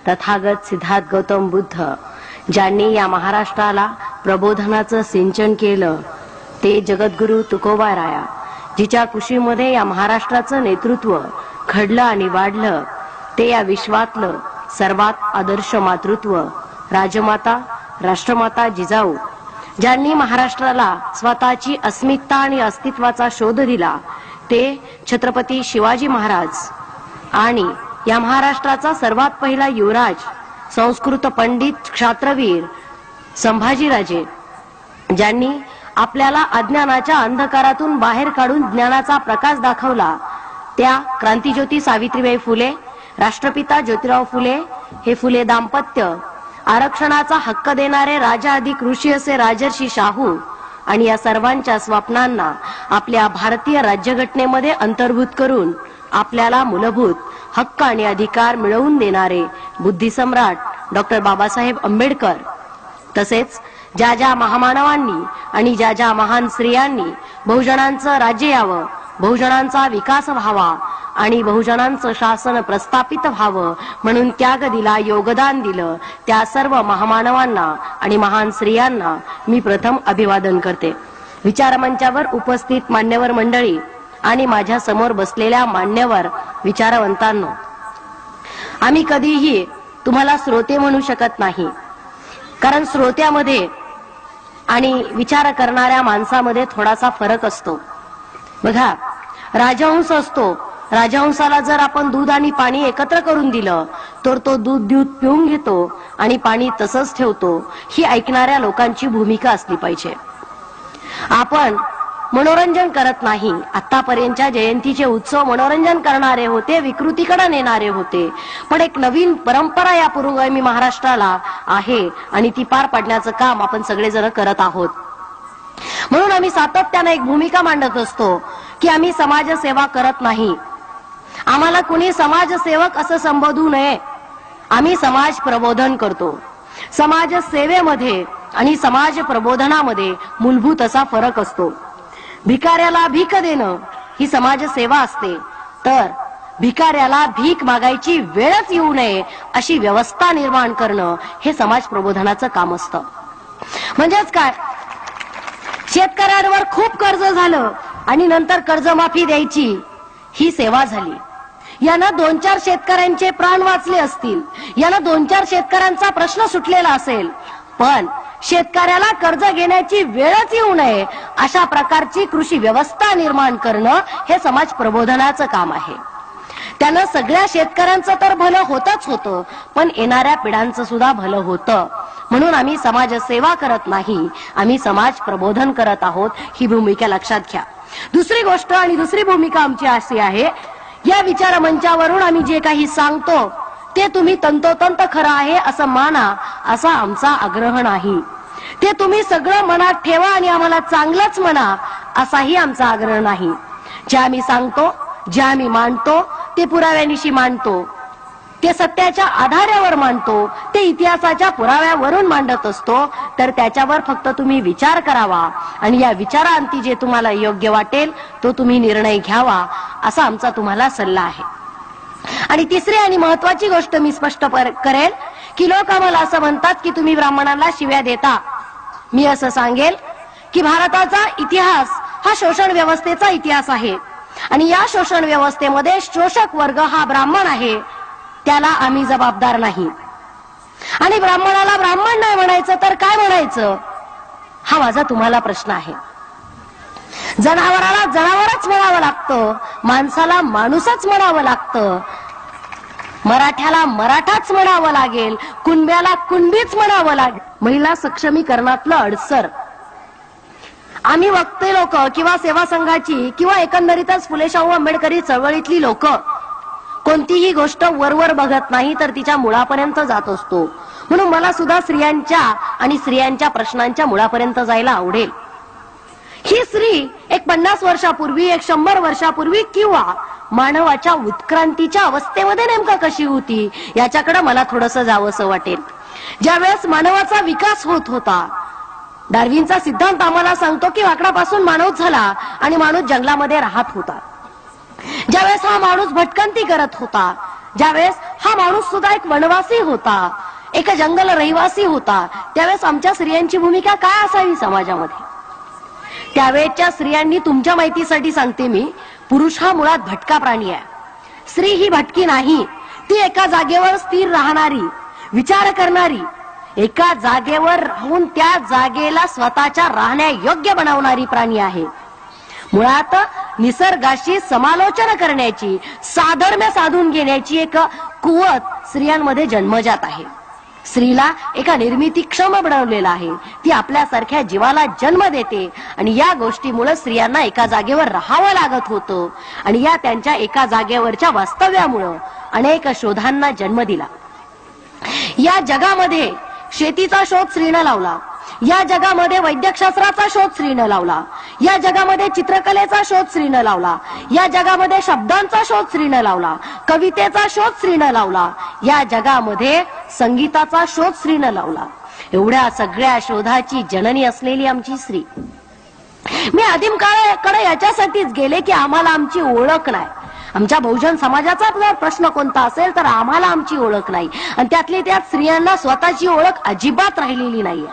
तथागत सिद्धार्थ गौतम बुद्ध ज्यांनी या महाराष्ट्राला प्रबोधनाचं सिंचन केलं ते जगद्गुरु तुकोबाराया, जिच्या कुशीमध्ये या महाराष्ट्राचं नेतृत्व घडलं आणि वाढलं, ते या विश्वातलं सर्वात आदर्श मातृत्व राजमाता राष्ट्रमाता जिजाऊ, ज्यांनी महाराष्ट्राला स्वतःची अस्मिता आणि अस्तित्वाचा शोध दिला, ते छत्रपती शिवाजी महाराज आणि या महाराष्ट्राचा सर्वात पहिला युवराज संस्कृत पंडित क्षात्रवीर संभाजीराजे, ज्यांनी आपल्याला अज्ञानाच्या अंधकारातून बाहेर काढून ज्ञानाचा प्रकाश दाखवला, त्या क्रांतिज्योती सावित्रीबाई फुले, राष्ट्रपिता ज्योतिराव फुले, हे फुले दाम्पत्य, आरक्षणाचा हक्क देणारे राजा अधिक ऋषी असे राजर्षी शाहू आणि या सर्वांच्या स्वप्नांना आपल्या भारतीय राज्यघटनेमध्ये अंतर्भूत करून आपल्याला मूलभूत हक्क आणि अधिकार मिळवून देणारे बुद्धिसम्राट डॉक्टर बाबासाहेब आंबेडकर, तसेच ज्या ज्या महामानवांनी आणि ज्या ज्या महान स्त्रियांनी बहुजनांचं राज्य यावं, बहुजनांचा विकास व्हावा आणि बहुजनांचं शासन प्रस्थापित व्हावं म्हणून त्याग दिला, योगदान दिलं, त्या सर्व महामानवांना आणि महान स्त्रियांना मी प्रथम अभिवादन करते. विचारमंचावर उपस्थित मान्यवर मंडळी आणि माझ्या समोर बसलेल्या मान्यवर विचारवंतांनो, आम्ही कधीही तुम्हाला श्रोते म्हणू शकत नाही, कारण श्रोत्यामध्ये आणि विचार करणाऱ्या माणसामध्ये थोडासा फरक असतो. बघा, राजहंस असतो, राजहंसाला जर आपण दूध आणि पाणी एकत्र करून दिलं तर तो दूध पिऊन घेतो आणि पाणी तसंच ठेवतो. ही ऐकणाऱ्या लोकांची भूमिका असली पाहिजे. आपण मनोरंजन करत नाही. आतापर्यंतच्या जयंतीचे उत्सव मनोरंजन करणारे होते, विकृतीकडे नेणारे होते, पण एक नवीन परंपरा या पुरोगामी महाराष्ट्राला आहे आणि ती पार पाडण्याचं काम आपण सगळेजण करत आहोत. म्हणून आम्ही सातत्याने एक भूमिका मांडत असतो की आम्ही समाजसेवा करत नाही. आम्हाला कुणी समाजसेवक असं संबोधू नये. आम्ही समाज प्रबोधन करतो. समाजसेवेमध्ये आणि समाज प्रबोधनामध्ये मूलभूत असा फरक असतो. भिकाऱ्याला भीक देणं ही समाजसेवा असते, तर भिकाऱ्याला भीक मागायची वेळच येऊ नये अशी व्यवस्था निर्माण करणं हे समाज प्रबोधनाचं काम असतं. म्हणजेच काय, शेतकऱ्यांवर खूप कर्ज झालं आणि नंतर कर्जमाफी द्यायची, ही सेवा झाली. यानं 2-4 शेतकऱ्यांचे प्राण वाचले असतील, यानं 2-4 शेतकऱ्यांचा प्रश्न सुटलेला असेल, पण शेतकऱ्याला कर्ज घेण्याची वेळच येऊ नये अशा प्रकारची कृषी व्यवस्था निर्माण करणं हे समाज प्रबोधनाचं काम आहे. त्यानं सगळ्या शेतकऱ्यांचं तर भलं होतच होतं, पण येणाऱ्या पिढ्यांचं सुद्धा भलं होतं. म्हणून आम्ही समाजसेवा करत नाही, आम्ही समाज प्रबोधन करत आहोत. ही भूमिका लक्षात घ्या. दुसरी गोष्ट आणि दुसरी भूमिका आमची अशी आहे, या विचारमंचावरून आम्ही जे काही सांगतो ते तुम्ही तंतोतंत खरं आहे असं माना, असा आमचा आग्रह नाही. ते तुम्ही सगळं मनात ठेवा आणि आम्हाला चांगलंच म्हणा, असाही आमचा आग्रह नाही. जे आम्ही सांगतो, जे आम्ही मांडतो ते पुराव्यानिशी मांडतो, ते सत्याच्या आधारावर मांडतो, ते इतिहासाच्या पुराव्यावरून मांडत असतो. तर त्याच्यावर फक्त तुम्ही विचार करावा आणि या विचारांती जे तुम्हाला योग्य वाटेल तो तुम्ही निर्णय घ्यावा, असा आमचा तुम्हाला सल्ला आहे. आणि तिसरी आणि महत्वाची गोष्ट मी स्पष्ट करेल की लोक आम्हाला असं म्हणतात की तुम्ही ब्राह्मणांना शिव्या देता. मी असं सांगेल की भारताचा इतिहास हा शोषण व्यवस्थेचा इतिहास आहे आणि या शोषण व्यवस्थेमध्ये शोषक वर्ग हा ब्राह्मण आहे, त्याला आम्ही जबाबदार नाही. आणि ब्राह्मणाला ब्राह्मण नाही म्हणायचं तर काय म्हणायचं, हा माझा तुम्हाला प्रश्न आहे. जनावराला जनावरच म्हणावं लागतं, माणसाला माणूसच म्हणावं लागतं, मराठ्याला मराठाच म्हणावं लागेल, कुणब्याला कुणबीच म्हणावं लागेल. महिला सक्षमीकरणातलं अडसर आम्ही वक्ते लोक किंवा सेवा संघाची किंवा एकंदरीतच फुले शाहू आंबेडकरी चळवळीतली लोक कोणतीही गोष्ट वरवर बघत नाही तर तिच्या मुळापर्यंत जात असतो. म्हणून मला सुद्धा स्त्रियांच्या आणि स्त्रियांच्या प्रश्नांच्या मुळापर्यंत जायला आवडेल. ही स्त्री एक 50 वर्षापूर्वी, एक 100 वर्षापूर्वी किंवा मानवाच्या उत्क्रांतीच्या अवस्थेमध्ये नेमका कशी होती याच्याकडे मला थोडंसं जावंसं वाटेल. ज्यावेळेस मानवाचा विकास होत होता, डार्विनचा सिद्धांत आम्हाला सांगतो की वाकडापासून माणूस झाला आणि माणूस जंगलामध्ये राहत होता. ज्यावेळेस हा माणूस भटकंती करत होता, ज्यावेळेस हा माणूस सुद्धा एक वनवासी होता, एक जंगल रहिवासी होता, त्यावेळेस आमच्या स्त्रियांची भूमिका काय असावी समाजामध्ये? त्यावेळेच्या स्त्रियांनी, तुमच्या माहितीसाठी सांगते मी, पुरुष हा मुळात भटका प्राणी आहे. स्त्री ही भटकी नाही, ती एका जागेवर स्थिर राहणारी, विचार करणारी, एका जागेवर राहून त्या जागेला स्वतःच्या राहण्यायोग्य बनवणारी प्राणी आहे. मुळात निसर्गाशी समालोचन करण्याची, साधर्म्य साधून घेण्याची एक कुवत स्त्रियांमध्ये जन्मजात आहे. स्त्रीला एका निर्मितीक्षम बनवलेला आहे. ती आपल्यासारख्या जीवाला जन्म देते आणि या गोष्टीमुळे स्त्रियांना एका जागेवर राहावं लागत होतं आणि या त्यांच्या एका जागेवरच्या वास्तव्यामुळे अनेक शोधांना जन्म दिला. या जगामध्ये शेतीचा शोध स्त्रीनं लावला, या जगामध्ये वैद्यकशास्त्राचा शोध स्त्रीनं लावला, या जगामध्ये चित्रकलेचा शोध स्त्रीनं लावला, या जगामध्ये शब्दांचा शोध स्त्रीनं लावला, कवितेचा शोध स्त्रीनं लावला, या जगामध्ये संगीताचा शोध स्त्रीनं लावला. एवढ्या सगळ्या शोधाची जननी असलेली आमची स्त्री. मी आदिम काळाकडे याच्यासाठीच गेले की आम्हाला आमची ओळख नाही. आमच्या बहुजन समाजाचा प्रश्न कोणता असेल तर आम्हाला आमची ओळख नाही आणि त्यातली त्यात स्त्रियांना स्वतःची ओळख अजिबात राहिलेली नाहीये.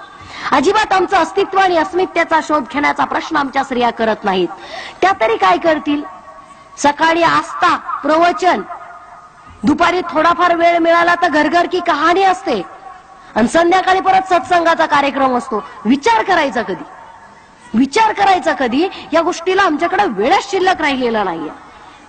अजिबात आमचं अस्तित्व आणि अस्मितेचा शोध घेण्याचा प्रश्न आमच्या स्त्रिया करत नाहीत. त्या तरी काय करतील? सकाळी आस्था, प्रवचन, दुपारी थोडाफार वेळ मिळाला तर घरघर की कहाणी असते आणि संध्याकाळी परत सत्संगाचा कार्यक्रम असतो. विचार करायचा कधी? विचार करायचा कधी? या गोष्टीला आमच्याकडे वेळच शिल्लक राहिलेला नाहीये.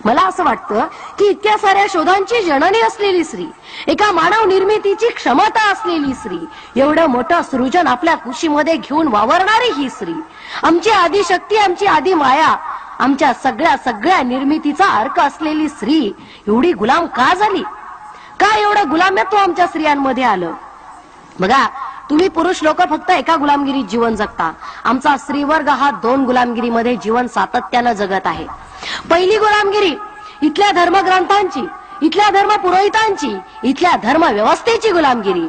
मला असं वाटतं की इतक्या साऱ्या शोधांची जननी असलेली स्त्री, एका मानव निर्मितीची क्षमता असलेली स्त्री, एवढं मोठं सृजन आपल्या कुशीमध्ये घेऊन वावरणारी ही स्त्री, आमची आदिशक्ती, आमची आदि माया, आमच्या सगळ्या निर्मितीचा अर्क असलेली स्त्री एवढी गुलाम का झाली? का एवढं गुलामत्व आमच्या स्त्रियांमध्ये आलं? बघा, तुम्ही पुरुष लोक फक्त एका गुलामगिरीत जीवन जगता. आमचा स्त्रीवर्ग हा 2 गुलामगिरीमध्ये जीवन सातत्यानं जगत आहे. पहिली गुलामगिरी इथल्या धर्मग्रंथांची, इथल्या धर्म पुरोहितांची, इथल्या धर्म व्यवस्थेची गुलामगिरी.